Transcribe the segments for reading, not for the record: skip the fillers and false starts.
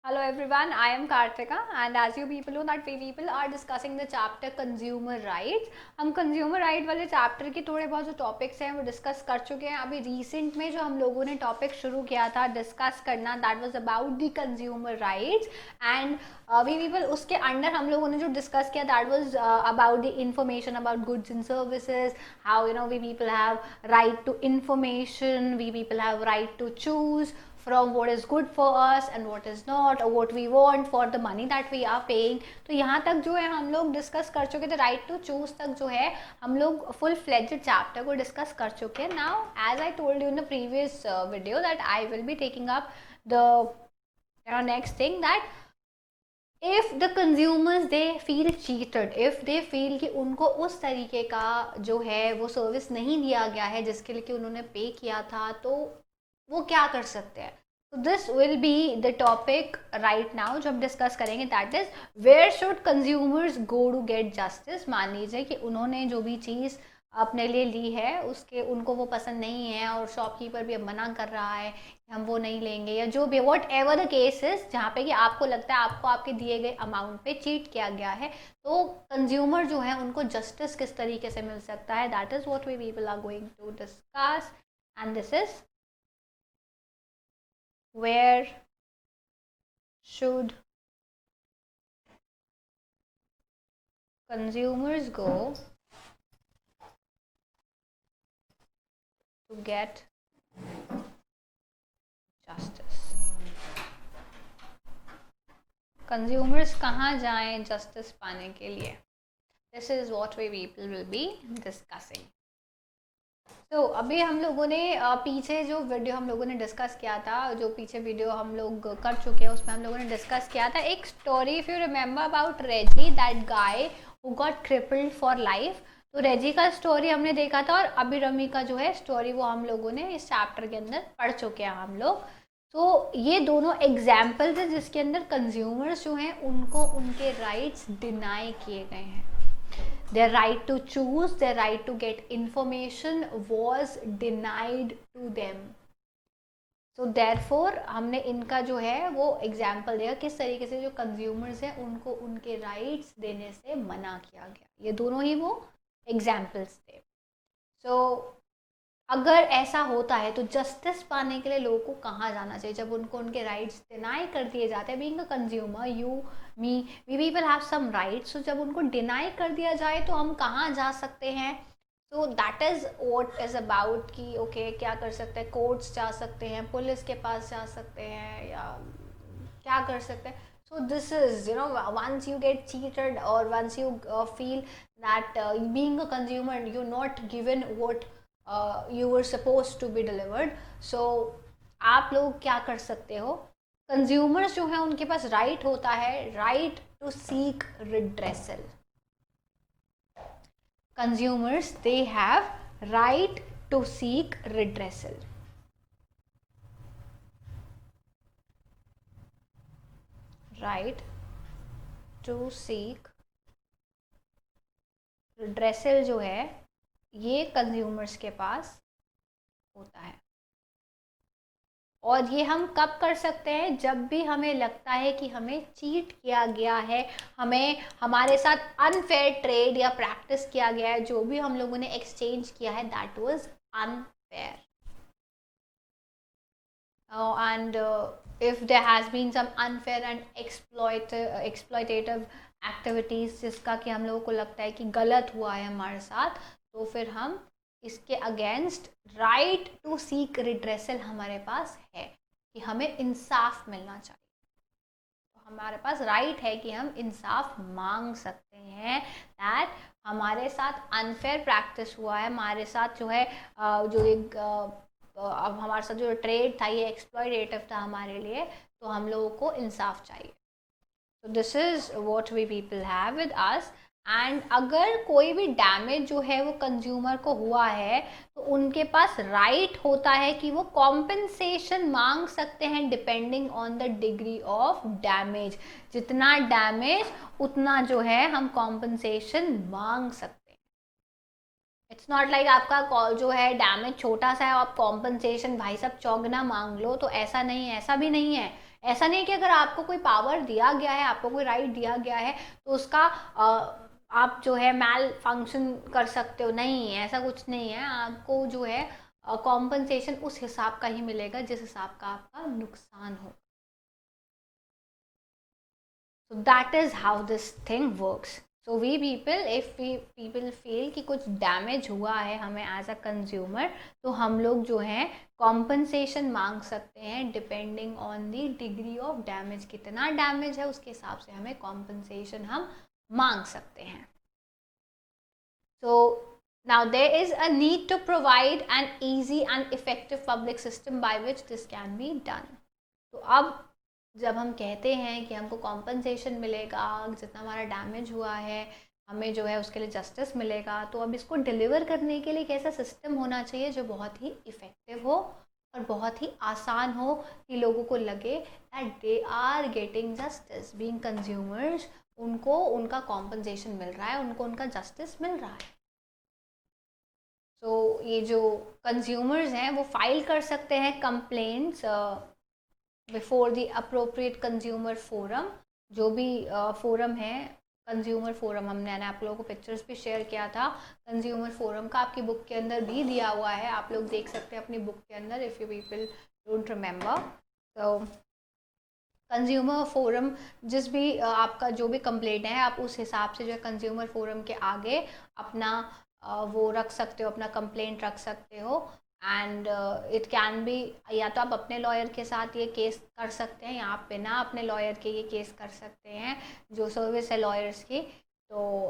Hello everyone, I am Kartika and as you people know that we people are discussing the chapter consumer rights. हम consumer right वाले chapter के थोड़े बहुत जो topics हैं वो discuss कर चुके हैं. अभी recent में जो हम लोगों ने topic शुरू किया था discuss करना that was about the consumer rights and we people उसके अंडर हम लोगों ने जो discuss किया that was about the information about goods and services, how we people have right to information, we people have right to choose from what is good for us and what is not or what we want for the money that we are paying. तो यहाँ तक जो है हम लोग discuss कर चुके थे. राइट टू चूज तक जो है हम लोग फुल फ्लेज्ड चैप्टर को डिस्कस कर चुके हैं. Now as I told you in the previous video that I will be taking up the next thing that if the consumers they feel cheated, if they feel कि उनको उस तरीके का जो है वो सर्विस नहीं दिया गया है जिसके लिए कि उन्होंने पे किया था, तो वो क्या कर सकते हैं. तो this will be the topic right now जो हम डिस्कस करेंगे. That is where should consumers go to get justice. मान लीजिए कि उन्होंने जो भी चीज़ अपने लिए ली है उसके उनको वो पसंद नहीं है और शॉपकीपर भी अब मना कर रहा है कि हम वो नहीं लेंगे, या जो भी वॉट एवर द केसेस जहाँ पे कि आपको लगता है आपको आपके दिए गए अमाउंट पे चीट किया गया है, तो कंज्यूमर जो है उनको जस्टिस किस तरीके से मिल सकता है. That is what we people are going to discuss and this is where should consumers go to get justice. Consumers कहाँ जाएं जस्टिस पाने के लिए. This is what we people will be discussing. तो अभी हम लोगों ने पीछे जो वीडियो हम लोगों ने डिस्कस किया था, जो पीछे वीडियो हम लोग कर चुके हैं उसमें हम लोगों ने डिस्कस किया था एक story. If you remember about Reggie, that guy who got crippled for life. तो रेजी का स्टोरी हमने देखा था और अभी रमी का जो है स्टोरी वो हम लोगों ने इस चैप्टर के अंदर पढ़ चुके हैं हम लोग. तो ये दोनों एग्जाम्पल्स हैं जिसके अंदर कंज्यूमर्स जो हैं उनको उनके राइट्स डिनाई किए गए हैं. Their right to choose, their right to get information was denied to them. So therefore हमने इनका जो है वो एग्जाम्पल दिया किस तरीके से जो कंज्यूमर्स हैं उनको उनके राइट्स देने से मना किया गया. ये दोनों ही वो एग्जाम्पल्स थे. सो अगर ऐसा होता है तो जस्टिस पाने के लिए लोगों को कहाँ जाना चाहिए जब उनको उनके राइट्स डिनाई कर दिए जाते हैं. Being a consumer, you me we people have some rights. तो जब उनको डिनाई कर दिया जाए तो हम कहाँ जा सकते हैं. So that is what is about कि ओके क्या कर सकते हैं. कोर्ट्स जा सकते हैं, पुलिस के पास जा सकते हैं, या क्या कर सकते हैं. So this is, once you get cheated or once you feel that being a consumer you're not given what you were supposed to be delivered. So आप लोग क्या कर सकते हो. कंज्यूमर्स जो है उनके पास राइट होता है, right to seek redressal. Consumers they have right to seek redressal. Right to seek redressal जो है ये कंज्यूमर्स के पास होता है. और ये हम कब कर सकते हैं, जब भी हमें लगता है कि हमें चीट किया गया है, हमें हमारे साथ अनफेयर ट्रेड या प्रैक्टिस किया गया है, जो भी हम लोगों ने एक्सचेंज किया है that was unfair. and if there has been some unfair and exploitative activities जिसका कि हम लोगों को लगता है कि गलत हुआ है हमारे साथ, तो फिर हम इसके against right to seek redressal हमारे पास है कि हमें इंसाफ मिलना चाहिए. तो हमारे पास राइट है कि हम इंसाफ मांग सकते हैं दैट हमारे साथ अनफेयर प्रैक्टिस हुआ है, हमारे साथ जो है जो एक अब हमारे साथ जो ट्रेड था ये एक्सप्लॉयटेटिव था हमारे लिए, तो हम लोगों को इंसाफ चाहिए. तो this is what we people have with us. And अगर कोई भी डैमेज जो है वो कंज्यूमर को हुआ है तो उनके पास राइट होता है कि वो कॉम्पेंसेशन मांग सकते हैं depending on the degree of damage. जितना डैमेज उतना जो है हम कॉम्पेंसेशन मांग सकते हैं. इट्स नॉट लाइक आपका कॉल जो है डैमेज छोटा सा है आप कॉम्पनसेशन भाई साहब चौगना मांग लो, तो ऐसा नहीं है, ऐसा भी नहीं है. ऐसा नहीं कि अगर आपको कोई पावर दिया गया है, आपको कोई राइट दिया गया है तो उसका आप जो है मैल फंक्शन कर सकते हो, नहीं है, ऐसा कुछ नहीं है। आपको जो है कॉम्पनसेशन उस हिसाब का ही मिलेगा जिस हिसाब का आपका नुकसान हो। So that is how this thing works. So we people, if we people feel कि कुछ डैमेज हुआ है हमें एज अ कंज्यूमर, तो हम लोग जो है कॉम्पनसेशन मांग सकते हैं depending on the degree of damage. कितना डैमेज है उसके हिसाब से हमें कॉम्पनसेशन हम मांग सकते हैं। So now there is a need to provide an easy and effective public system by which this can be done. तो अब जब हम कहते हैं कि हमको कॉम्पनसेशन मिलेगा, जितना हमारा डैमेज हुआ है हमें जो है उसके लिए जस्टिस मिलेगा, तो अब इसको डिलीवर करने के लिए एक ऐसा सिस्टम होना चाहिए जो बहुत ही इफ़ेक्टिव हो और बहुत ही आसान हो कि लोगों को लगे that they are getting justice. Being consumers, उनको उनका कॉम्पनसेशन मिल रहा है, उनको उनका जस्टिस मिल रहा है। तो ये जो कंज्यूमर्स हैं वो फाइल कर सकते हैं complaints before the appropriate consumer forum. जो भी फोरम है कंज्यूमर फोरम, हमने आप लोगों को पिक्चर्स भी शेयर किया था कंज्यूमर फोरम का, आपकी बुक के अंदर भी दिया हुआ है, आप लोग देख सकते हैं अपनी बुक के अंदर if you people don't remember. तो कंज्यूमर फोरम, जिस भी आपका जो भी कंप्लेंट है आप उस हिसाब से जो है कंज्यूमर फोरम के आगे अपना वो रख सकते हो, अपना कंप्लेंट रख सकते हो। एंड इट कैन बी, या तो आप अपने लॉयर के साथ ये केस कर सकते हैं या आप बिना अपने लॉयर के ये केस कर सकते हैं, जो सर्विस है लॉयर्स की। तो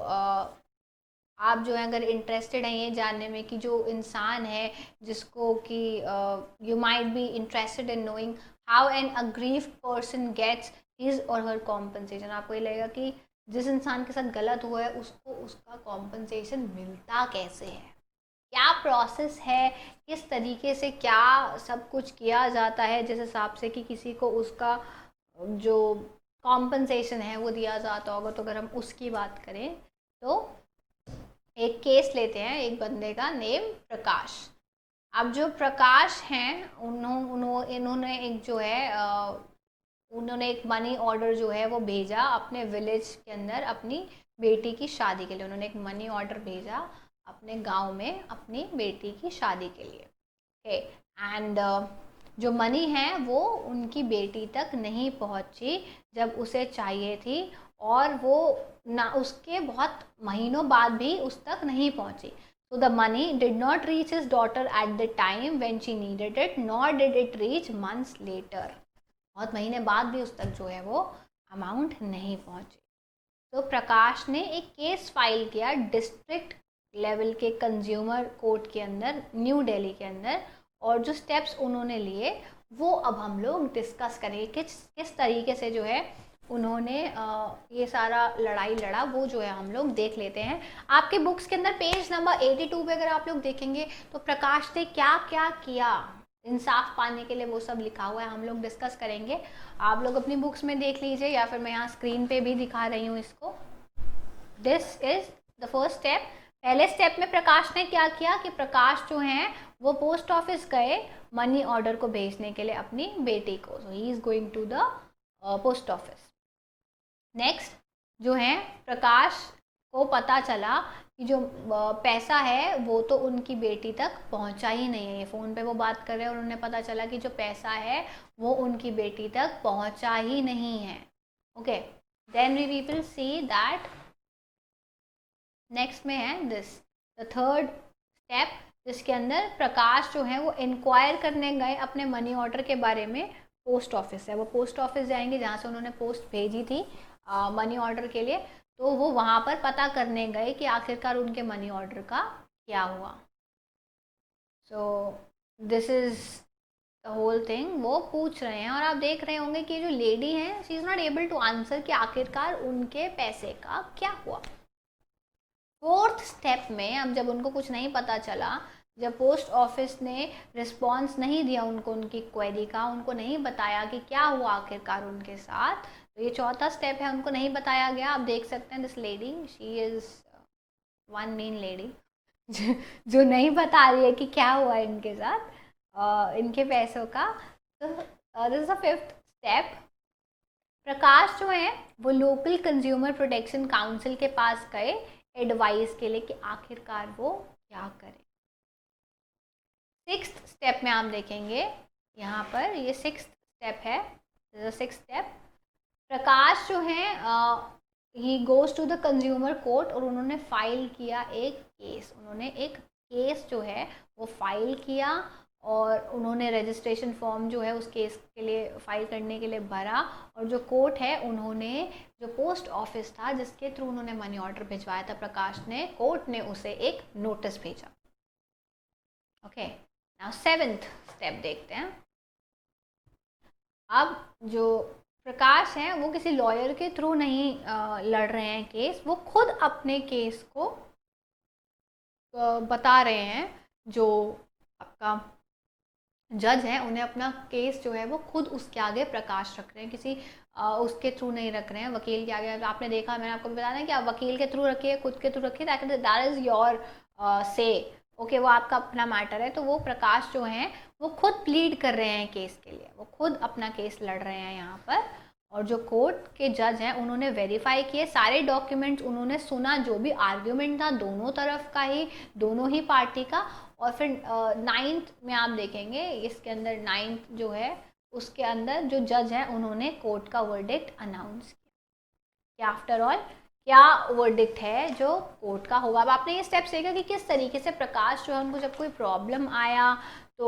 आप जो है अगर इंटरेस्टेड हैं ये जानने में कि जो इंसान है जिसको कि you might be interested in knowing how an aggrieved person gets his or her compensation, आपको ये लगेगा कि जिस इंसान के साथ गलत हुआ है उसको उसका कॉम्पनसेशन मिलता कैसे है, क्या प्रोसेस है, किस तरीके से क्या सब कुछ किया जाता है जिस हिसाब से कि किसी को उसका जो कॉम्पनसेशन है वो दिया जाता होगा। तो अगर हम उसकी बात करें तो एक केस लेते हैं एक बंदे का नेम प्रकाश। अब जो प्रकाश हैं इन्होंने एक जो है उन्होंने एक मनी ऑर्डर जो है वो भेजा अपने विलेज के अंदर अपनी बेटी की शादी के लिए। उन्होंने एक मनी ऑर्डर भेजा अपने गांव में अपनी बेटी की शादी के लिए। एंड जो मनी है वो उनकी बेटी तक नहीं पहुंची जब उसे चाहिए थी, और वो ना उसके बहुत महीनों बाद भी उस तक नहीं पहुंची। So the money did not reach his daughter at the time when she needed it, nor did it reach months later. बहुत महीने बाद भी उस तक जो है वो अमाउंट नहीं पहुंची। तो प्रकाश ने एक केस फाइल किया डिस्ट्रिक्ट लेवल के कंज्यूमर कोर्ट के अंदर न्यू दिल्ली के अंदर, और जो स्टेप्स उन्होंने लिए वो अब हम लोग डिस्कस करेंगे किस तरीके से जो है उन्होंने ये सारा लड़ाई लड़ा, वो जो है हम लोग देख लेते हैं। आपके बुक्स के अंदर पेज नंबर 82 पे अगर आप लोग देखेंगे तो प्रकाश ने क्या क्या किया इंसाफ पाने के लिए वो सब लिखा हुआ है, हम लोग डिस्कस करेंगे। आप लोग अपनी बुक्स में देख लीजिए या फिर मैं यहाँ स्क्रीन पे भी दिखा रही हूँ इसको। This is the first step. पहले स्टेप में प्रकाश ने क्या किया कि प्रकाश जो है वो पोस्ट ऑफिस गए मनी ऑर्डर को भेजने के लिए अपनी बेटी को। So he is going to the post office. Next जो है प्रकाश को पता चला कि जो पैसा है वो तो उनकी बेटी तक पहुंचा ही नहीं है। ये फ़ोन पे वो बात कर रहे हैं और उन्हें पता चला कि जो पैसा है वो उनकी बेटी तक पहुंचा ही नहीं है। Okay, then we people see that next में है दिस द थर्ड स्टेप, जिसके अंदर प्रकाश जो है वो इंक्वायर करने गए अपने मनी ऑर्डर के बारे में। पोस्ट ऑफिस है, वो पोस्ट ऑफिस जाएंगे जहाँ से उन्होंने पोस्ट भेजी थी मनी ऑर्डर के लिए, तो वो वहाँ पर पता करने गए कि आखिरकार उनके मनी ऑर्डर का क्या हुआ। So this is the whole thing वो पूछ रहे हैं, और आप देख रहे होंगे कि जो लेडी है she is not able to answer कि आखिरकार उनके पैसे का क्या हुआ। फोर्थ स्टेप में अब जब उनको कुछ नहीं पता चला, जब पोस्ट ऑफिस ने रिस्पॉन्स नहीं दिया उनको उनकी क्वेरी का, उनको नहीं बताया कि क्या हुआ आखिरकार उनके साथ, तो ये चौथा स्टेप है, उनको नहीं बताया गया। आप देख सकते हैं this lady, she is one main lady जो नहीं बता रही है कि क्या हुआ इनके साथ इनके पैसों का। तो this is the fifth step, Prakash जो है वो लोकल कंज्यूमर प्रोटेक्शन काउंसिल के पास गए एडवाइस के लिए कि आखिरकार वो क्या करें। 6th स्टेप में आप देखेंगे यहाँ पर, ये 6th स्टेप है, 6th स्टेप, प्रकाश जो है he goes to the consumer court और उन्होंने फाइल किया एक केस, उन्होंने एक केस जो है वो फाइल किया और उन्होंने रजिस्ट्रेशन फॉर्म जो है उस केस के लिए फाइल करने के लिए भरा, और जो कोर्ट है उन्होंने, जो पोस्ट ऑफिस था जिसके थ्रू उन्होंने मनी ऑर्डर भिजवाया था प्रकाश ने, कोर्ट ने उसे एक नोटिस भेजा। ओके, नाउ 7th स्टेप देखते हैं। अब जो प्रकाश हैं वो किसी लॉयर के थ्रू नहीं लड़ रहे हैं केस, वो खुद अपने केस को बता रहे हैं। जो आपका जज है उन्हें अपना केस जो है वो खुद उसके आगे प्रकाश रख रहे हैं, किसी उसके थ्रू नहीं रख रहे हैं, वकील के आगे। आपने देखा, मैंने आपको बताया ना कि आप वकील के थ्रू रखिए, खुद के थ्रू रखिए, ताकि दैट इज़ योर से, ओके, वो आपका अपना मैटर है। तो वो प्रकाश जो हैं वो खुद प्लीड कर रहे हैं केस के लिए, वो खुद अपना केस लड़ रहे हैं यहाँ पर। और जो कोर्ट के जज हैं उन्होंने वेरीफाई किए सारे डॉक्यूमेंट्स, उन्होंने सुना जो भी आर्ग्यूमेंट था दोनों तरफ का ही, दोनों ही पार्टी का। और फिर 9th में आप देखेंगे, इसके अंदर 9th जो है उसके अंदर जो जज हैं उन्होंने कोर्ट का वर्डिक्ट अनाउंस किया कि आफ्टर ऑल क्या वर्डिक्ट है जो कोर्ट का होगा। अब आपने ये स्टेप्स देखा कि किस तरीके से प्रकाश जो है उनको जब कोई प्रॉब्लम आया तो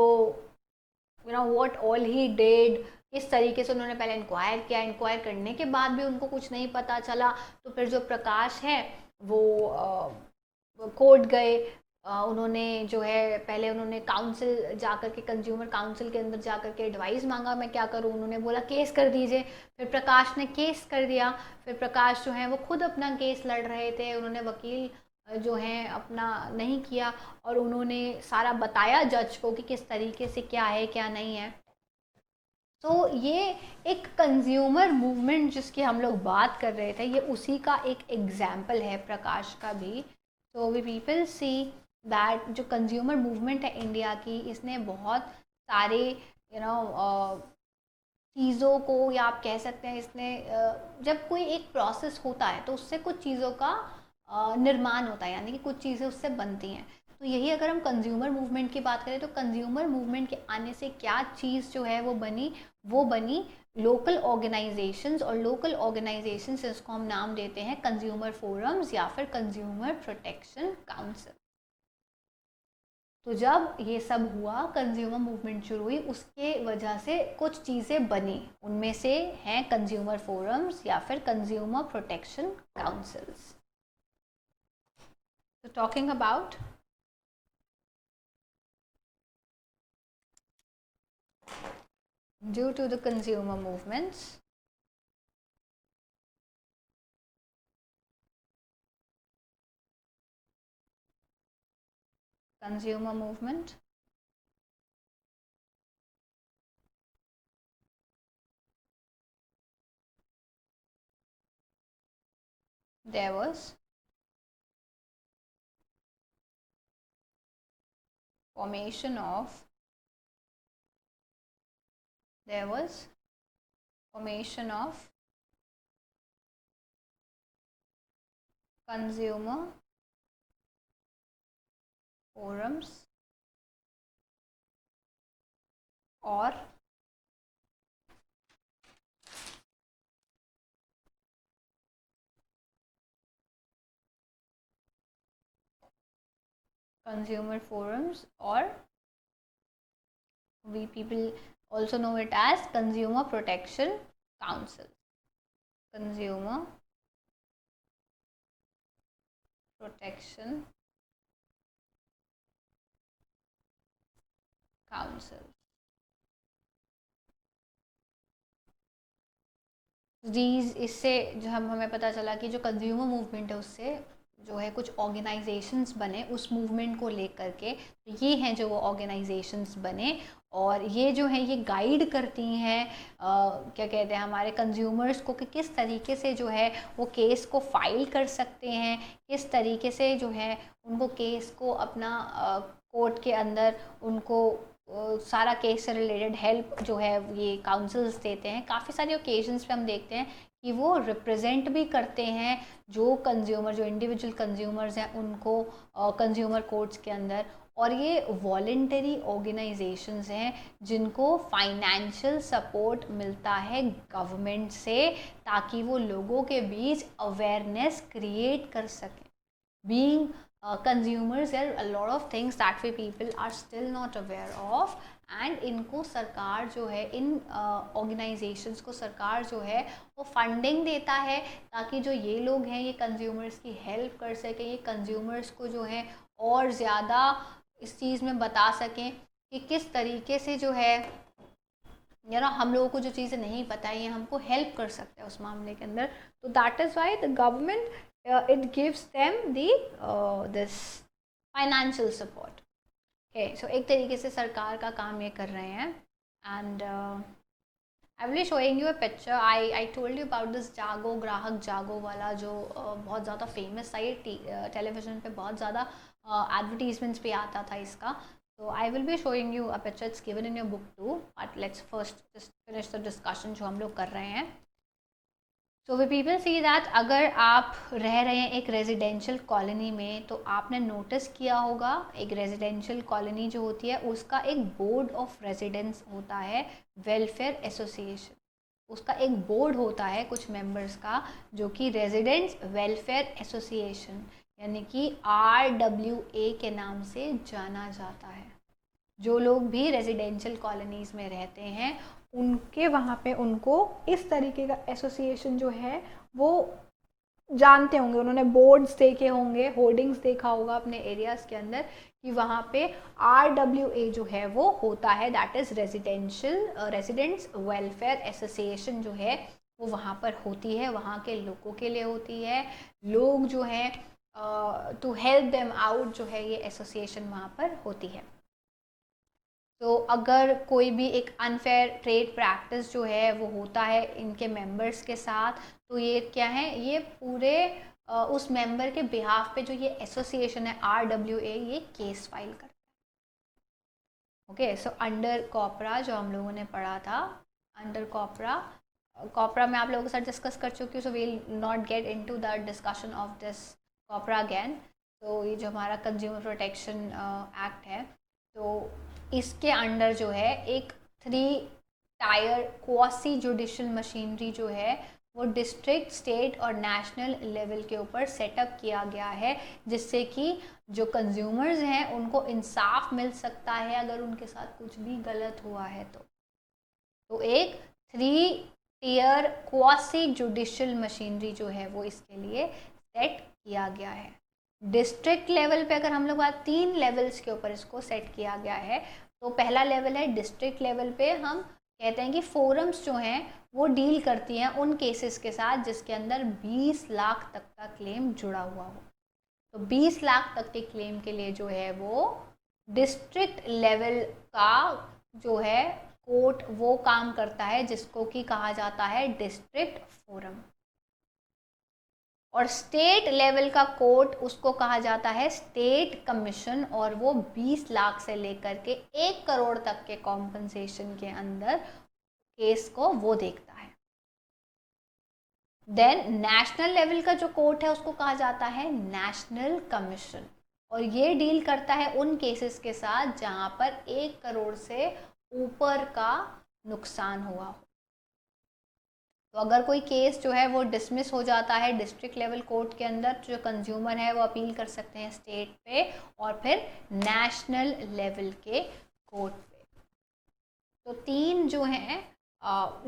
व्हाट ऑल ही डिड, किस तरीके से उन्होंने पहले इंक्वायर किया, इंक्वायर करने के बाद भी उनको कुछ नहीं पता चला, तो फिर जो प्रकाश है वो कोर्ट गए। उन्होंने जो है पहले उन्होंने काउंसिल जाकर के, कंज्यूमर काउंसिल के अंदर जाकर के एडवाइस मांगा मैं क्या करूं, उन्होंने बोला केस कर दीजिए। फिर प्रकाश ने केस कर दिया। फिर प्रकाश जो है वो खुद अपना केस लड़ रहे थे, उन्होंने वकील जो है अपना नहीं किया और उन्होंने सारा बताया जज को कि किस तरीके से क्या है क्या नहीं है। तो ये एक कंज्यूमर मूवमेंट जिसकी हम लोग बात कर रहे थे, ये उसी का एक एग्जाम्पल है प्रकाश का भी। तो वी पीपल सी दैट जो कंज्यूमर मूवमेंट है इंडिया की, इसने बहुत सारे चीज़ों को, या आप कह सकते हैं इसने जब कोई एक प्रोसेस होता है तो उससे कुछ चीज़ों का निर्माण होता है, यानी कि कुछ चीज़ें उससे बनती हैं। तो यही अगर हम कंज्यूमर मूवमेंट की बात करें तो कंज्यूमर मूवमेंट के आने से क्या चीज़ जो है वो बनी लोकल ऑर्गेनाइजेशंस, और लोकल ऑर्गेनाइजेशंस इसको हम नाम देते हैं कंज्यूमर फोरम्स या फिर कंज्यूमर प्रोटेक्शन काउंसिल। तो जब ये सब हुआ, कंज्यूमर मूवमेंट शुरू हुई, उसके वजह से कुछ चीज़ें बनी, उनमें से हैं कंज्यूमर फोरम्स या फिर कंज्यूमर प्रोटेक्शन काउंसिल्स। तो talking about due to the consumer movements, consumer movement, there was formation of consumer forums और we people also know it as consumer protection council. Consumer protection council. इससे जो हमें पता चला कि जो कंज्यूमर मूवमेंट है उससे जो है कुछ ऑर्गेनाइजेशंस बने उस मूवमेंट को लेकर के। तो ये हैं जो वो ऑर्गेनाइजेशंस बने, और ये जो है ये गाइड करती हैं क्या कहते हैं हमारे कंज्यूमर्स को कि किस तरीके से जो है वो केस को फाइल कर सकते हैं, किस तरीके से जो है उनको केस को अपना कोर्ट के अंदर उनको सारा केस से रिलेटेड हेल्प जो है ये काउंसिल्स देते हैं। काफ़ी सारी ओकेजन्स पे हम देखते हैं कि वो रिप्रेजेंट भी करते हैं जो कंज्यूमर, जो इंडिविजुअल कंज्यूमर्स हैं उनको कंज्यूमर कोर्ट्स के अंदर। और ये वॉलेंटरी ऑर्गेनाइजेशंस हैं जिनको फाइनेंशियल सपोर्ट मिलता है गवर्नमेंट से, ताकि वो लोगों के बीच अवेयरनेस क्रिएट कर सकें। Being consumers, there are a lot of things that way people are still not aware of, and इनको सरकार जो है, इन ऑर्गेनाइजेशंस को सरकार जो है वो फंडिंग देता है ताकि जो ये लोग हैं ये कंज्यूमर्स की हेल्प कर सकें, ये कंज्यूमर्स को जो है और ज़्यादा इस चीज़ में बता सकें कि किस तरीके से जो है हम लोगों को जो चीज़ें नहीं पता है ये हमको हेल्प कर सकते हैं उस मामले के अंदर। तो that is why the government it gives them the this financial support. Okay, so एक तरीके से सरकार का काम ये कर रहे हैं। and I will be showing you a picture. I told you about this जागो, ग्राहक जागो वाला जो बहुत ज़्यादा फेमस था, ये टेलीविज़न पे बहुत ज़्यादा एडवर्टीजमेंट्स पे आता था इसका। So I will be showing you a picture. It's given in your book too, but let's first just finish the discussion जो हम लोग कर रहे हैं। So we people see that अगर आप रह रहे हैं एक रेजिडेंशियल कॉलोनी में, तो आपने नोटिस किया होगा एक रेजिडेंशियल कॉलोनी जो होती है उसका एक बोर्ड ऑफ रेजिडेंस होता है, वेलफेयर एसोसिएशन। उसका एक बोर्ड होता है कुछ मेंबर्स का जो कि रेजिडेंट्स वेलफेयर एसोसिएशन यानी कि RWA के नाम से जाना जाता है। जो लोग भी रेजिडेंशियल कॉलोनीज़ में रहते हैं उनके वहाँ पे उनको इस तरीके का एसोसिएशन जो है वो जानते होंगे, उन्होंने बोर्ड्स देखे होंगे, होर्डिंग्स देखा होगा अपने एरियाज़ के अंदर कि वहाँ पे RWA जो है वो होता है, that is residents welfare association जो है वो वहाँ पर होती है, वहाँ के लोगों के लिए होती है। लोग जो हैं टू हेल्प देम आउट जो है ये एसोसिएशन वहाँ पर होती है। तो अगर कोई भी एक अनफेयर ट्रेड प्रैक्टिस जो है वो होता है इनके मेंबर्स के साथ, तो ये क्या है, ये पूरे उस मेंबर के बिहाफ पे जो ये एसोसिएशन है RWA ये केस फाइल करता है। ओके, सो अंडर कॉपरा जो हम लोगों ने पढ़ा था, अंडर कॉपरा में आप लोगों के साथ डिस्कस कर चुकी हूँ, so we'll not get into the discussion of this COPRA again. तो ये जो हमारा कंज्यूमर प्रोटेक्शन एक्ट है, तो इसके अंडर जो है एक 3 टायर क्वासी जुडिशल मशीनरी जो है वो डिस्ट्रिक्ट, स्टेट और नेशनल लेवल के ऊपर सेटअप किया गया है, जिससे कि जो कंज्यूमर्स हैं उनको इंसाफ मिल सकता है अगर उनके साथ कुछ भी गलत हुआ है। तो एक 3 टियर क्वासी जुडिशल मशीनरी जो है वो इसके लिए सेट किया गया है। डिस्ट्रिक्ट लेवल पे अगर हम लोग बात 3 लेवल्स के ऊपर इसको सेट किया गया है। तो पहला लेवल है डिस्ट्रिक्ट लेवल पे, हम कहते हैं कि फोरम्स जो हैं वो डील करती हैं उन केसेस के साथ जिसके अंदर 20 लाख तक का क्लेम जुड़ा हुआ हो। तो 20 लाख तक के क्लेम के लिए जो है वो डिस्ट्रिक्ट लेवल का जो है कोर्ट वो काम करता है, जिसको कि कहा जाता है डिस्ट्रिक्ट फोरम। और स्टेट लेवल का कोर्ट उसको कहा जाता है स्टेट कमीशन, और वो 20 लाख से लेकर के 1 करोड़ तक के कॉम्पनसेशन के अंदर केस को वो देखता है। देन नेशनल लेवल का जो कोर्ट है उसको कहा जाता है नेशनल कमीशन, और ये डील करता है उन केसेस के साथ जहां पर 1 करोड़ से ऊपर का नुकसान हुआ हो। तो अगर कोई केस जो है वो डिसमिस हो जाता है डिस्ट्रिक्ट लेवल कोर्ट के अंदर, जो कंज्यूमर है वो अपील कर सकते हैं स्टेट पे और फिर नेशनल लेवल के कोर्ट पे। तो 3 जो हैं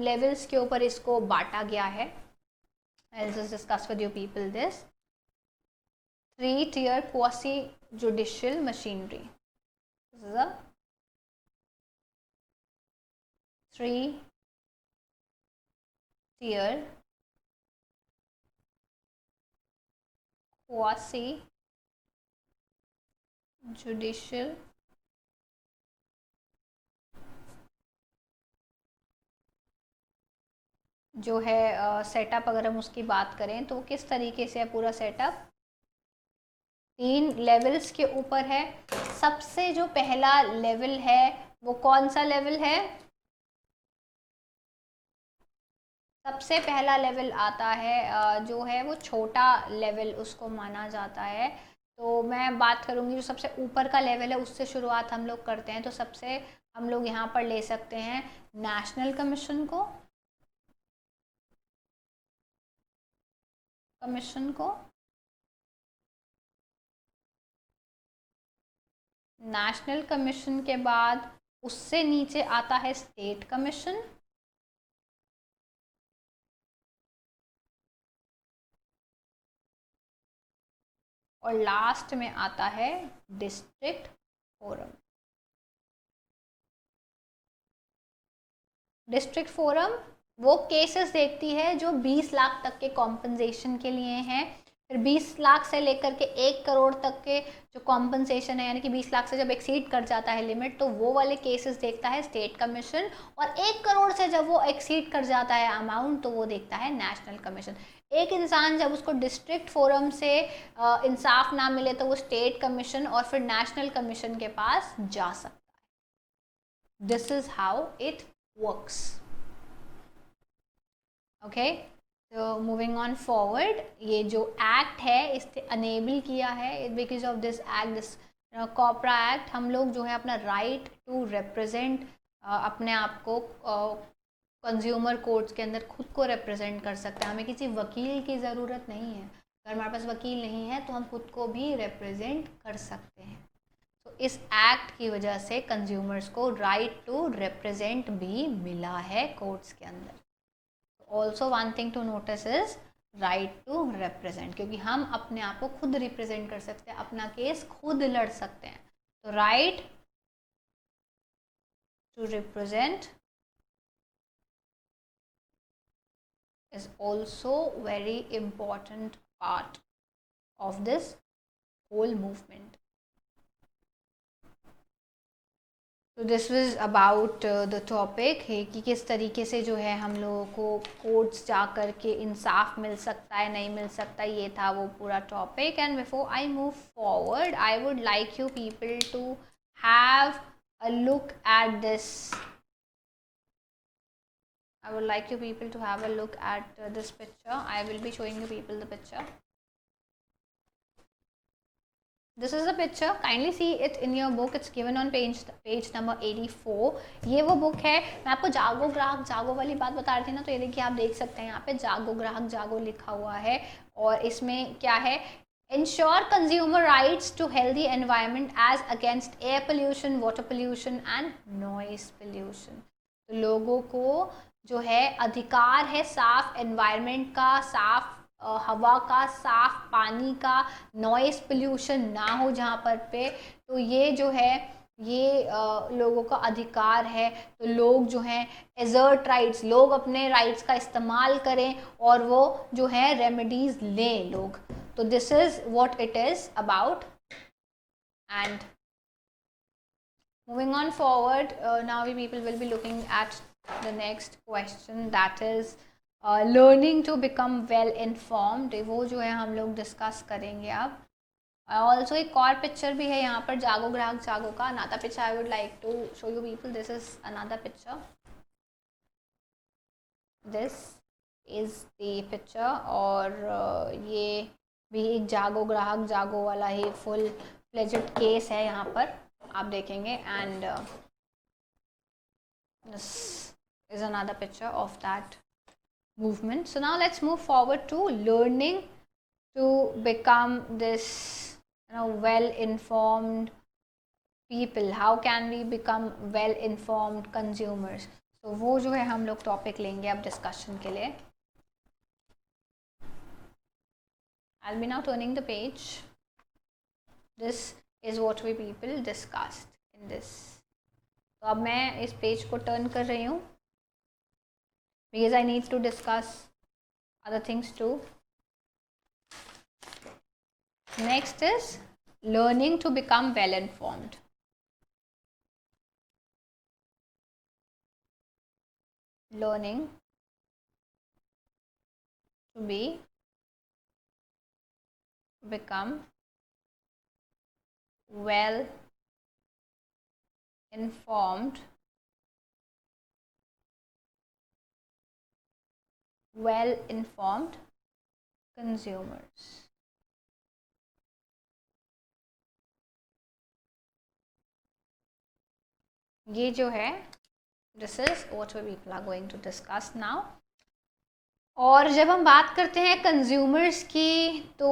लेवल्स के ऊपर इसको बांटा गया है। I will just discuss with you people this 3 tier quasi judicial machinery. This is a 3 tier quasi judicial जो है सेटअप, अगर हम उसकी बात करें तो किस तरीके से है पूरा सेटअप। 3 लेवल्स के ऊपर है। सबसे जो पहला लेवल है वो कौन सा लेवल है? सबसे पहला लेवल आता है जो है वो छोटा लेवल उसको माना जाता है। तो मैं बात करूँगी जो सबसे ऊपर का लेवल है उससे शुरुआत हम लोग करते हैं। तो सबसे हम लोग यहाँ पर ले सकते हैं नेशनल कमीशन को, नेशनल कमीशन के बाद उससे नीचे आता है स्टेट कमीशन, और लास्ट में आता है डिस्ट्रिक्ट फोरम। डिस्ट्रिक्ट फोरम वो केसेस देखती है जो 20 लाख तक के कॉम्पनसेशन के लिए हैं। फिर 20 लाख से लेकर के 1 करोड़ तक के जो कॉम्पनसेशन है, यानी कि 20 लाख से जब एक्सीड कर जाता है लिमिट, तो वो वाले केसेस देखता है स्टेट कमीशन। और 1 करोड़ से जब वो एक्सीड कर जाता है अमाउंट, तो वो देखता है नेशनल कमीशन। एक इंसान जब उसको डिस्ट्रिक्ट फोरम से इंसाफ ना मिले तो वो स्टेट कमीशन और फिर नेशनल कमीशन के पास जा सकता है। This is how it works. Okay, so moving on forward, ये जो एक्ट है इसने अनेबल किया है, because of this act, this COPRA act, हम लोग जो है अपना राइट टू रिप्रेजेंट अपने आप को कंज्यूमर कोर्ट्स के अंदर खुद को रिप्रेजेंट कर सकते हैं। हमें किसी वकील की ज़रूरत नहीं है। अगर हमारे पास वकील नहीं है तो हम खुद को भी रिप्रेजेंट कर सकते हैं। तो इस एक्ट की वजह से कंज्यूमर्स को राइट टू रिप्रेजेंट भी मिला है कोर्ट्स के अंदर। Also one thing to notice is right to represent, क्योंकि हम अपने आप को खुद रिप्रेजेंट कर सकते हैं, अपना केस खुद लड़ सकते हैं। तो right to represent is also very important part of this whole movement. तो this was about the topic है कि किस तरीके से जो है हम लोगों को कोर्ट्स जा कर के इंसाफ मिल सकता है, नहीं मिल सकता, ये था वो पूरा topic. And before I move forward, I would like you people to have a look at this. I would like you people to have a look at this picture. I will be showing you people the picture. This is a picture. Kindly see it in your book. It's given on page number 84. ये वो book है। मैं आपको जागो ग्राहक जागो वाली बात बता रही थी ना, तो ये देखिए आप देख सकते हैं यहाँ पे जागो ग्राहक जागो लिखा हुआ है। और इसमें क्या है? Ensure consumer rights to healthy environment as against air pollution, water pollution and noise pollution. तो लोगों को जो है अधिकार है साफ एनवायरनमेंट का, साफ हवा का, साफ पानी का, नॉइस पोल्यूशन ना हो जहाँ पर पे। तो ये जो है ये लोगों का अधिकार है। तो लोग जो हैं एजर्ट राइट्स, लोग अपने राइट्स का इस्तेमाल करें और वो जो है रेमेडीज लें लोग। तो this is what it is about. And moving on forward, now we people will be looking at the next question, that is learning to become well informed। वो जो है हम लोग डिस्कस करेंगे अब। ऑल्सो एक और पिक्चर भी है यहाँ पर जागो ग्राहक जागो का, another picture I would like to show you people. This is another picture, this is the picture. और ये भी एक जागो ग्राहक जागो वाला ही फुल फ्लेजेड केस है यहाँ पर, आप देखेंगे। And this is another picture of that movement. So now let's move forward to learning to become this well informed people. How can we become well informed consumers? So वो जो है हम लोग टॉपिक लेंगे अब डिस्कशन के लिए। I'll be now turning the page. This is what we people discussed in this. तो अब मैं इस पेज को टर्न कर रही हूँ because I need to discuss other things too. Next is learning to become well informed. Learning to become well informed, well informed consumers. ये जो है this is what we people are going to discuss now. और जब हम बात करते हैं consumers की, तो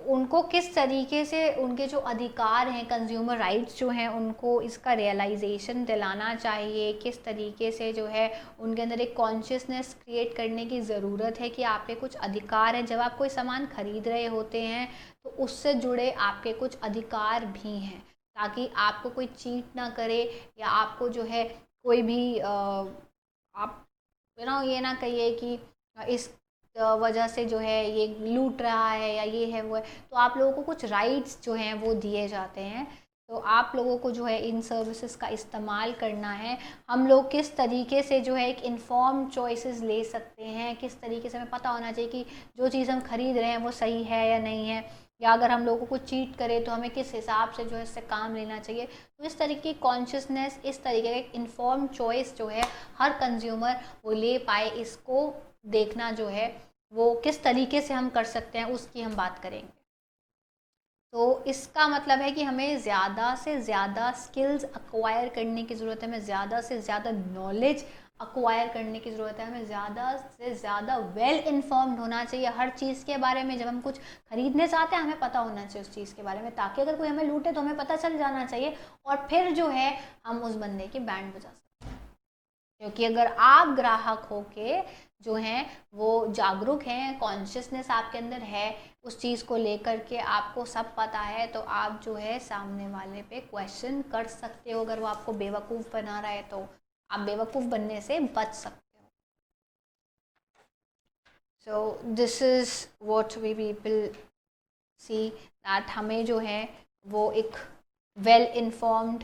उनको किस तरीके से उनके जो अधिकार हैं, कंज्यूमर राइट्स जो हैं, उनको इसका रियलाइजेशन दिलाना चाहिए। किस तरीके से जो है उनके अंदर एक कॉन्शियसनेस क्रिएट करने की ज़रूरत है कि आप पे कुछ अधिकार हैं। जब आप कोई सामान खरीद रहे होते हैं तो उससे जुड़े आपके कुछ अधिकार भी हैं, ताकि आपको कोई चीट ना करे, या आपको जो है कोई भी आप ये ना कहिए कि इस वजह से जो है ये लूट रहा है या ये है वो है। तो आप लोगों को कुछ राइट्स जो हैं वो दिए जाते हैं। तो आप लोगों को जो है इन सर्विसेज का इस्तेमाल करना है। हम लोग किस तरीके से जो है एक इन्फॉर्म चॉइसेस ले सकते हैं, किस तरीके से हमें पता होना चाहिए कि जो चीज़ हम खरीद रहे हैं वो सही है या नहीं है, या अगर हम लोगों को चीट करे तो हमें किस हिसाब से जो है इससे काम लेना चाहिए। तो इस तरीके की कॉन्शियसनेस, इस तरीके का एक इन्फॉर्म चॉइस जो है हर कंज्यूमर वो ले पाए, इसको देखना जो है वो किस तरीके से हम कर सकते हैं उसकी हम बात करेंगे। तो इसका मतलब है कि हमें ज़्यादा से ज़्यादा स्किल्स अक्वायर करने की ज़रूरत है, हमें ज़्यादा से ज़्यादा नॉलेज अक्वायर करने की ज़रूरत है, हमें ज़्यादा से ज़्यादा वेल इन्फॉर्म्ड होना चाहिए हर चीज़ के बारे में। जब हम कुछ खरीदने जाते हैं हमें पता होना चाहिए उस चीज़ के बारे में, ताकि अगर कोई हमें लूटे तो हमें पता चल जाना चाहिए, और फिर जो है हम उस बंदे की बैंड बजा सकते हैं। क्योंकि अगर आप ग्राहक होके जो हैं वो जागरूक हैं, कॉन्शियसनेस आपके अंदर है उस चीज़ को लेकर के, आपको सब पता है, तो आप जो है सामने वाले पे क्वेश्चन कर सकते हो। अगर वो आपको बेवकूफ़ बना रहा है तो आप बेवकूफ़ बनने से बच सकते हो। So this is what we people see that हमें जो है वो एक वेल इन्फॉर्म्ड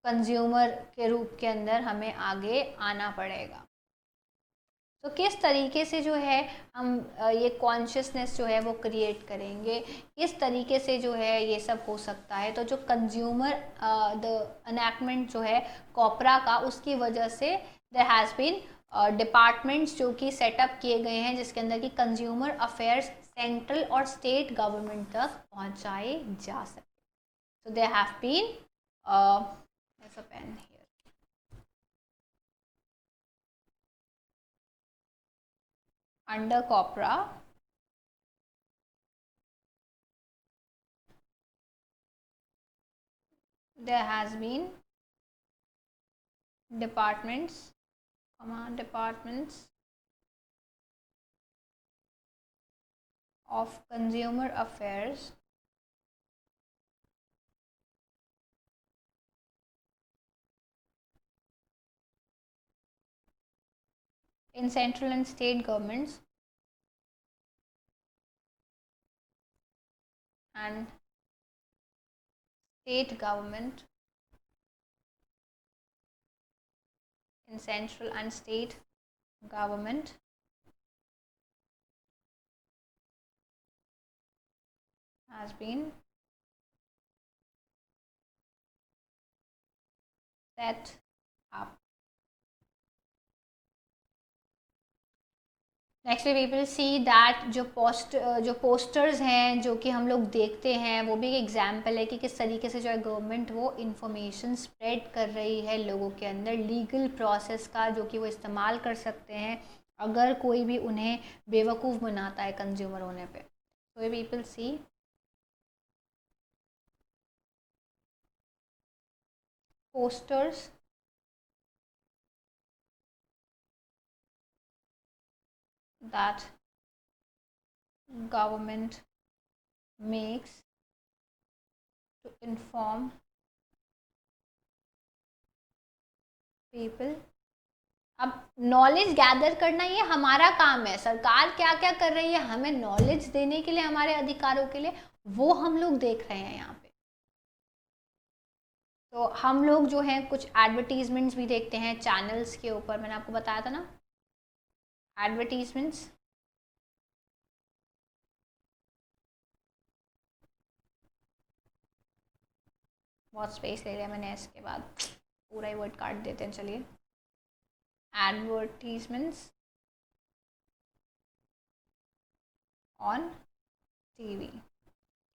कंज्यूमर के रूप के अंदर हमें आगे आना पड़ेगा। तो किस तरीके से जो है हम ये कॉन्शियसनेस जो है वो क्रिएट करेंगे, किस तरीके से जो है ये सब हो सकता है। तो जो कंज्यूमर द एनैक्टमेंट जो है कॉपरा का, उसकी वजह से देयर हैज़ बीन डिपार्टमेंट्स जो कि सेटअप किए गए हैं, जिसके अंदर कि कंज्यूमर अफेयर्स सेंट्रल और स्टेट गवर्नमेंट तक पहुंचाए जा सके। सो दे हैव बीन ऐसा pen under COPRA, there has been departments of consumer affairs in central and state governments and state government in central and state government has been set up. Next we will see that जो posters हैं जो कि हम लोग देखते हैं, वो भी एक एग्जाम्पल है कि किस तरीके से जो है गवर्नमेंट वो इंफॉर्मेशन स्प्रेड कर रही है लोगों के अंदर, लीगल प्रोसेस का जो कि वो इस्तेमाल कर सकते हैं अगर कोई भी उन्हें बेवकूफ़ बनाता है कंज्यूमर होने पे। तो we will see posters that government makes to inform people। अब नॉलेज गैदर करना ये हमारा काम है, सरकार क्या क्या कर रही है हमें नॉलेज देने के लिए, हमारे अधिकारों के लिए, वो हम लोग देख रहे हैं यहाँ पे। तो हम लोग जो हैं कुछ एडवर्टीजमेंट्स भी देखते हैं चैनल्स के ऊपर, मैंने आपको बताया था ना एडवर्टीजमेंट्स। बहुत स्पेस ले लिया मैंने, इसके बाद पूरा ही वर्ड काट देते हैं। चलिए, एडवर्टीजमेंट्स ऑन टीवी,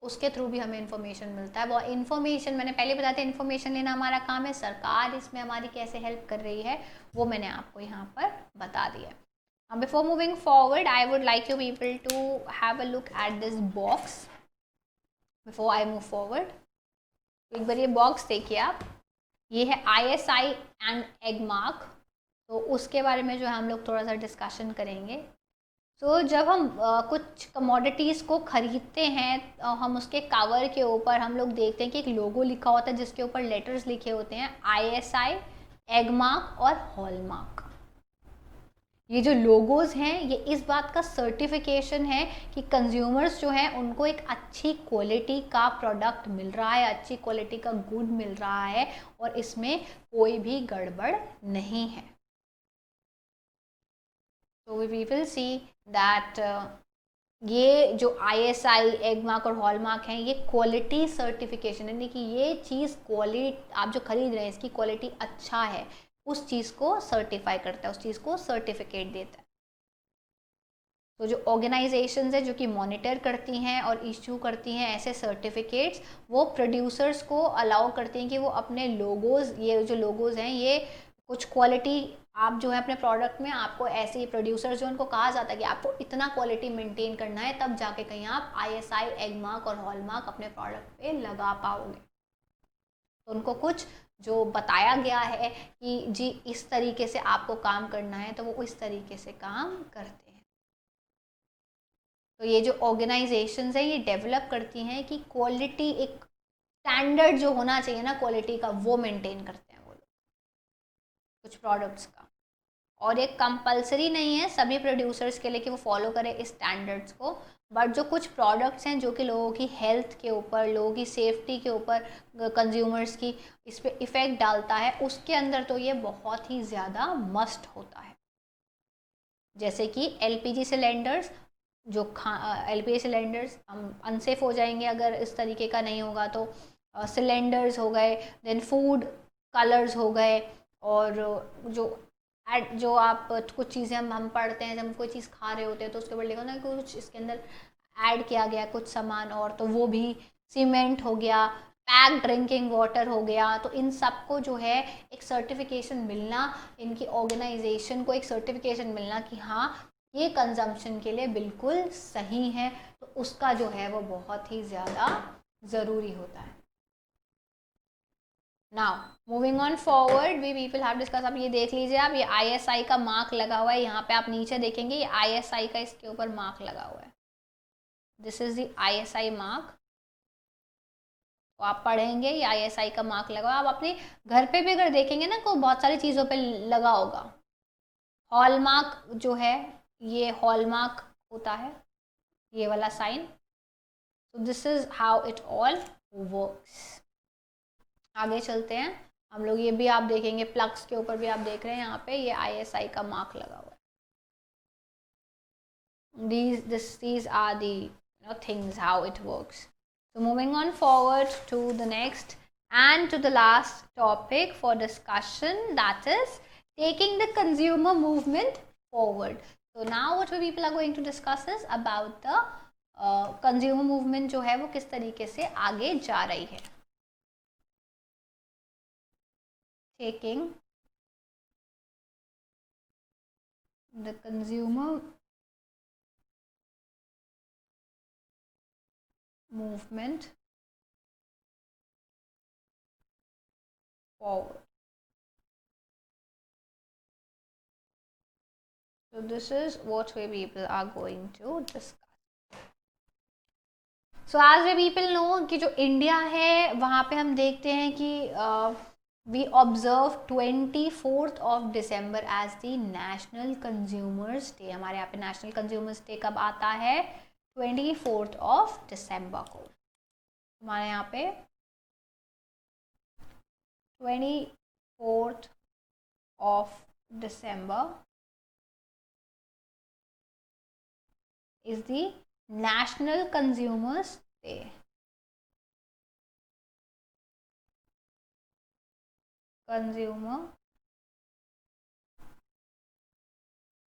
उसके थ्रू भी हमें इन्फॉर्मेशन मिलता है। वो इन्फॉर्मेशन मैंने पहले बताया था, इन्फॉर्मेशन लेना हमारा काम है, सरकार इसमें हमारी कैसे हेल्प कर रही है वो मैंने आपको यहाँ पर बता दिया। Before moving forward, I would like you people to have a look at this box before I move forward. एक बार ये बॉक्स देखिए आप, ये है ISI एंड एग मार्क, तो उसके बारे में जो है हम लोग थोड़ा सा डिस्कशन करेंगे। तो जब हम कुछ कमोडिटीज़ को ख़रीदते हैं, हम उसके कवर के ऊपर हम लोग देखते हैं कि एक लोगो लिखा होता है जिसके ऊपर लेटर्स लिखे होते हैं ISI, एग मार्क और हॉलमार्क। ये जो लोगोज हैं ये इस बात का सर्टिफिकेशन है कि कंज्यूमर्स जो हैं उनको एक अच्छी क्वालिटी का प्रोडक्ट मिल रहा है, अच्छी क्वालिटी का गुड मिल रहा है और इसमें कोई भी गड़बड़ नहीं है। तो वी विल सी दैट ये जो ISI, एग मार्क और हॉलमार्क हैं ये क्वालिटी सर्टिफिकेशन है, यानी कि ये चीज़ क्वालिटी आप जो खरीद रहे हैं इसकी क्वालिटी अच्छा है, उस चीज़ को सर्टिफाई करता है, उस चीज़ को सर्टिफिकेट देता है। तो जो ऑर्गेनाइजेशंस है जो कि मॉनिटर करती हैं और इशू करती हैं ऐसे सर्टिफिकेट्स, वो प्रोड्यूसर्स को अलाउ करती हैं कि वो अपने लोगोज़, ये जो लोगोज़ हैं ये कुछ क्वालिटी आप जो है अपने प्रोडक्ट में, आपको ऐसे प्रोड्यूसर्स जो उनको कहा जाता है कि आपको इतना क्वालिटी मेंटेन करना है, तब जाके कहीं आप ISI, एग मार्क और हॉलमार्क अपने प्रोडक्ट पे लगा पाओगे। तो उनको कुछ जो बताया गया है कि जी इस तरीके से आपको काम करना है, तो वो इस तरीके से काम करते हैं। तो ये जो ऑर्गेनाइजेशंस हैं ये डेवलप करती हैं कि क्वालिटी, एक स्टैंडर्ड जो होना चाहिए ना क्वालिटी का, वो मेंटेन करते हैं वो लोग कुछ प्रोडक्ट्स का। और ये कंपलसरी नहीं है सभी प्रोड्यूसर्स के लिए कि वो फॉलो करें इस स्टैंडर्ड्स को, बट जो कुछ प्रोडक्ट्स हैं जो कि लोगों की हेल्थ के ऊपर, लोगों की सेफ्टी के ऊपर, कंज्यूमर्स की इस पर इफ़ेक्ट डालता है, उसके अंदर तो ये बहुत ही ज़्यादा मस्ट होता है। जैसे कि LPG सिलेंडर्स, जो LPG सिलेंडर्स हम अनसेफ हो जाएंगे अगर इस तरीके का नहीं होगा, तो सिलेंडर्स हो गए, देन फूड कलर्स हो गए, और जो आप कुछ चीज़ें हम पढ़ते हैं जब हम कोई चीज़ खा रहे होते हैं तो उसके ऊपर लिखा ना कुछ इसके अंदर ऐड किया गया कुछ सामान, और तो वो भी सीमेंट हो गया, पैक ड्रिंकिंग वाटर हो गया, तो इन सब को जो है एक सर्टिफिकेशन मिलना, इनकी ऑर्गेनाइजेशन को एक सर्टिफिकेशन मिलना कि हाँ ये कंजम्पशन के लिए बिल्कुल सही है, तो उसका जो है वो बहुत ही ज़्यादा ज़रूरी होता है। Now moving on forward, we people have discuss, अब ये देख लीजिए आप, ये ISI का मार्क लगा हुआ है, यहाँ पे आप नीचे देखेंगे ये ISI का इसके ऊपर मार्क लगा हुआ है, this is the ISI mark. तो आप पढ़ेंगे ये ISI का मार्क लगा, आप अपने घर पे भी अगर देखेंगे ना को बहुत सारी चीज़ों पे लगा होगा। हॉलमार्क जो है ये हॉलमार्क होता है, ये वाला साइन। तो this is how it all works. आगे चलते हैं हम लोग, ये भी आप देखेंगे प्लग्स के ऊपर भी आप देख रहे हैं यहाँ पे ये ISI का मार्क लगा हुआ है। These are the things how it works. So moving on forward to the next and to the last topic for discussion, that is taking the consumer movement forward. So now what we people are going to discuss is about the consumer movement जो है वो किस तरीके से आगे जा रही है। Taking the consumer movement forward. So this is what we people are going to discuss. So as we people know कि जो इंडिया है वहाँ पे हम देखते हैं कि we observe 24th of December as the National Consumers Day. हमारे यहाँ पे नेशनल कंज्यूमर्स डे कब आता है? 24th of December को। हमारे यहाँ पे 24th of December is the National Consumers Day.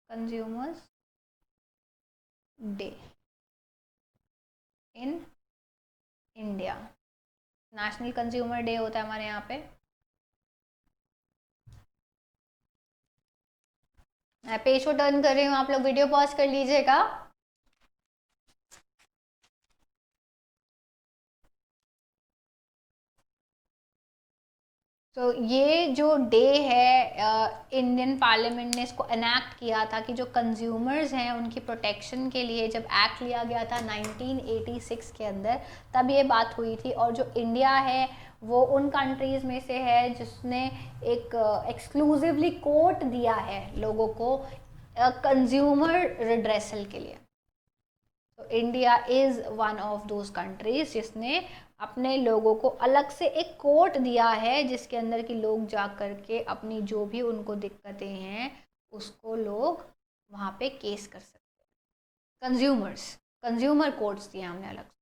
Consumers day in India. National consumer day होता है हमारे यहाँ पे। मैं पेज को टर्न कर रही हूँ, आप लोग वीडियो पॉज कर लीजिएगा। तो ये जो डे है, इंडियन पार्लियामेंट ने इसको एनैक्ट किया था कि जो कंज्यूमर्स हैं उनकी प्रोटेक्शन के लिए जब एक्ट लिया गया था 1986 के अंदर, तब ये बात हुई थी। और जो इंडिया है वो उन कंट्रीज़ में से है जिसने एक एक्सक्लूसिवली कोर्ट दिया है लोगों को कंज्यूमर रिड्रेसल के लिए। तो India is one of those countries जिसने अपने लोगों को अलग से एक कोर्ट दिया है जिसके अंदर कि लोग जा कर के अपनी जो भी उनको दिक्कतें हैं उसको लोग वहाँ पे केस कर सकते हैं। कंज्यूमर कोर्ट्स दिए हमने अलग से।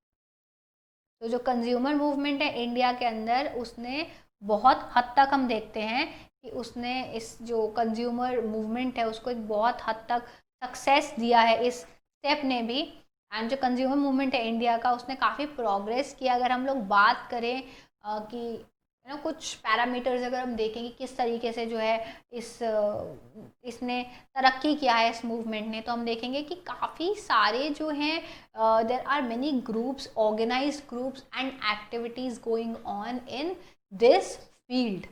तो जो कंज्यूमर मूवमेंट है इंडिया के अंदर, उसने बहुत हद तक हम देखते हैं कि उसने इस जो कंज्यूमर मूवमेंट है उसको एक बहुत हद तक सक्सेस दिया है इस स्टेप ने भी। एंड जो कंज्यूमर मूवमेंट है इंडिया का उसने काफ़ी प्रोग्रेस किया। अगर हम लोग बात करें कि कुछ पैरामीटर्स अगर हम देखें कि किस तरीके से जो है इसने तरक्की किया है इस मूवमेंट ने, तो हम देखेंगे कि काफ़ी सारे जो हैं there are many groups, organized groups and activities going on in this field.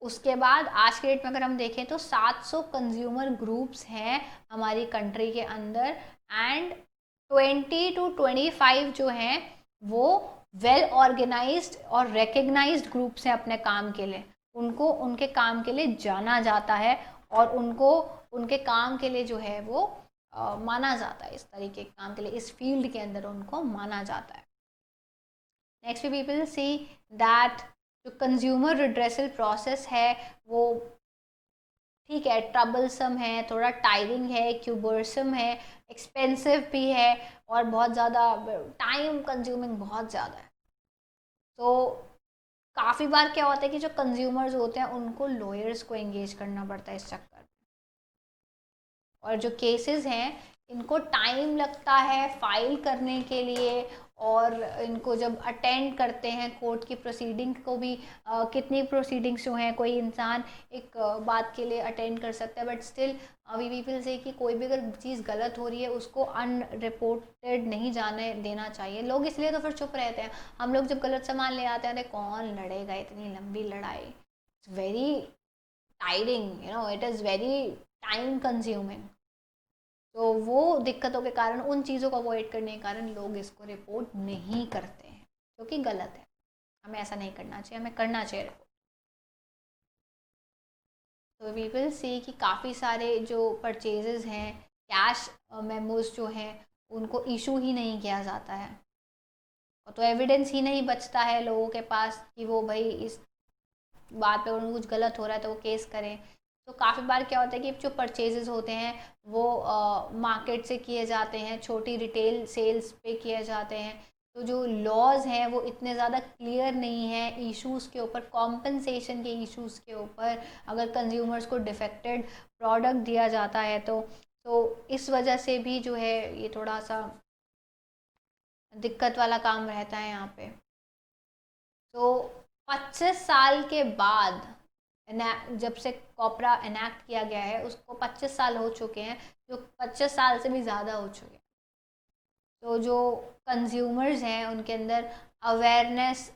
उसके बाद आज के डेट में अगर हम देखें तो 700 कंज्यूमर ग्रुप्स हैं हमारी कंट्री के अंदर। एंड 20 to 25 जो हैं वो वेल ऑर्गेनाइज्ड और रिकग्नाइज्ड ग्रुप्स हैं अपने काम के लिए। उनको उनके काम के लिए जाना जाता है और उनको उनके काम के लिए जो है वो माना जाता है। इस तरीके के काम के लिए इस फील्ड के अंदर उनको माना जाता है। Next we people see that जो कंज्यूमर रिड्रेसल प्रोसेस है वो ठीक है, ट्रबलसम है, थोड़ा टायरिंग है, क्यूबरसम है, एक्सपेंसिव भी है और बहुत ज़्यादा टाइम कंज्यूमिंग बहुत ज़्यादा है। तो काफ़ी बार क्या होता है कि जो कंज्यूमर्स होते हैं उनको लॉयर्स को एंगेज करना पड़ता है इस चक्कर में। और जो केसेस हैं इनको टाइम लगता है फाइल करने के लिए, और इनको जब अटेंड करते हैं कोर्ट की प्रोसीडिंग को भी कितनी प्रोसीडिंग्स जो हैं कोई इंसान एक बात के लिए अटेंड कर सकता है, बट स्टिल वी पीपल से कि कोई भी अगर चीज़ गलत हो रही है उसको अनरिपोर्टेड नहीं जाने देना चाहिए। लोग इसलिए तो फिर चुप रहते हैं। हम लोग जब गलत सामान ले आते हैं तो कौन लड़ेगा इतनी लंबी लड़ाई, it's very tiring, it is very time consuming. तो वो दिक्कतों के कारण, उन चीज़ों को अवॉइड करने के कारण लोग इसको रिपोर्ट नहीं करते हैं, जो कि गलत है। हमें ऐसा नहीं करना चाहिए, हमें करना चाहिए रिपोर्ट। तो वी विल सी कि काफ़ी सारे जो परचेजेस हैं, कैश मेमोज जो हैं उनको इशू ही नहीं किया जाता है, तो एविडेंस ही नहीं बचता है लोगों के पास कि वो भाई इस बात पे उनको कुछ गलत हो रहा है तो वो केस करें। तो काफ़ी बार क्या होता है कि जो परचेजेस होते हैं वो मार्केट से किए जाते हैं, छोटी रिटेल सेल्स पे किए जाते हैं। तो जो लॉज हैं वो इतने ज़्यादा क्लियर नहीं हैं इश्यूज़ के ऊपर, कॉम्पनसेशन के इश्यूज़ के ऊपर। अगर कंज्यूमर्स को डिफेक्टेड प्रोडक्ट दिया जाता है तो इस वजह से भी जो है ये थोड़ा सा दिक्कत वाला काम रहता है यहाँ पे। तो 25 साल के बाद जब से कॉपरा एनैक्ट किया गया है उसको 25 साल हो चुके हैं, जो 25 साल से भी ज़्यादा हो चुके हैं। तो जो कंज्यूमर्स हैं उनके अंदर अवेयरनेस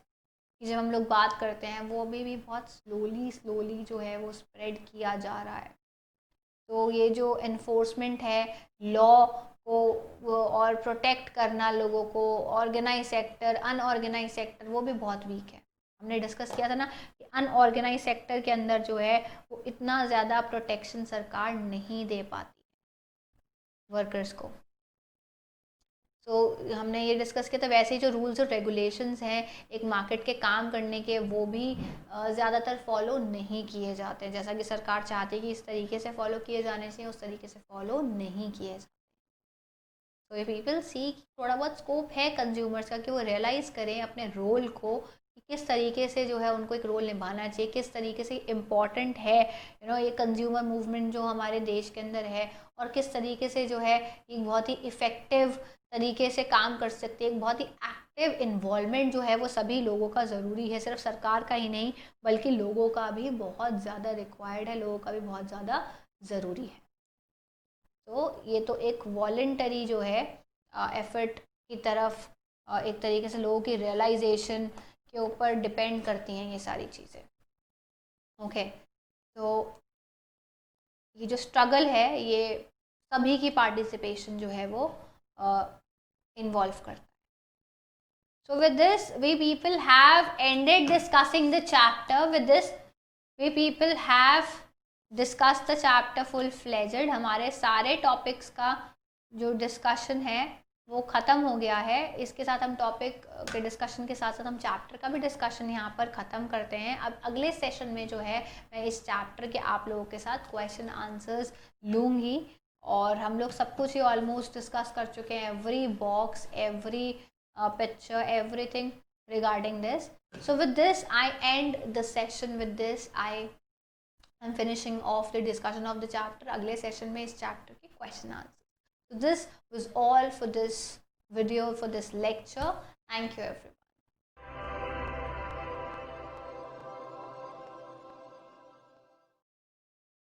की जब हम लोग बात करते हैं वो अभी भी बहुत स्लोली जो है वो स्प्रेड किया जा रहा है। तो ये जो एनफोर्समेंट है लॉ को और प्रोटेक्ट करना लोगों को, ऑर्गेनाइज सेक्टर, अनऑर्गेनाइज सेक्टर वो भी बहुत वीक है। हमने डिस्कस किया था ना कि अनऑर्गेनाइज सेक्टर के अंदर जो है वो इतना ज़्यादा प्रोटेक्शन सरकार नहीं दे पाती वर्कर्स को। तो हमने ये डिस्कस किया था। वैसे ही जो रूल्स और रेगुलेशंस हैं एक मार्केट के काम करने के, वो भी ज़्यादातर फॉलो नहीं किए जाते। जैसा कि सरकार चाहती है कि इस तरीके से फॉलो किए जाने चाहिए, उस तरीके से फॉलो नहीं किए जाते। तो ये पीपल सी थोड़ा बहुत स्कोप है कंज्यूमर्स का कि वो रियलाइज़ करें अपने रोल को कि किस तरीके से जो है उनको एक रोल निभाना चाहिए, किस तरीके से इम्पॉर्टेंट है ये कंज्यूमर मूवमेंट जो हमारे देश के अंदर है, और किस तरीके से जो है एक बहुत ही इफ़ेक्टिव तरीके से काम कर सकते हैं। एक बहुत ही एक्टिव इन्वॉल्वमेंट जो है वो सभी लोगों का ज़रूरी है, सिर्फ सरकार का ही नहीं बल्कि लोगों का भी बहुत ज़्यादा रिक्वायर्ड है, लोगों का भी बहुत ज़्यादा ज़रूरी है। तो ये तो एक वॉलेंटरी जो है एफर्ट की तरफ एक तरीके से लोगों की रियलाइजेशन के ऊपर डिपेंड करती हैं ये सारी चीज़ें। ओके, तो ये जो स्ट्रगल है ये सभी की पार्टिसिपेशन जो है वो इन्वॉल्व करता है। So with this, we people have ended discussing the chapter. With this, we people have discussed the chapter full-fledged. हमारे सारे टॉपिक्स का जो डिस्कशन है वो ख़त्म हो गया है। इसके साथ हम टॉपिक के डिस्कशन के साथ साथ हम चैप्टर का भी डिस्कशन यहाँ पर ख़त्म करते हैं। अब अगले सेशन में जो है मैं इस चैप्टर के आप लोगों के साथ क्वेश्चन आंसर्स लूँगी, और हम लोग सब कुछ ही ऑलमोस्ट डिस्कस कर चुके हैं, every box, every picture, everything regarding this. So with this I end the session. With this I am finishing off the discussion of the chapter. अगले session में इस chapter के question answer. So this was all for this video, for this lecture. Thank you everyone.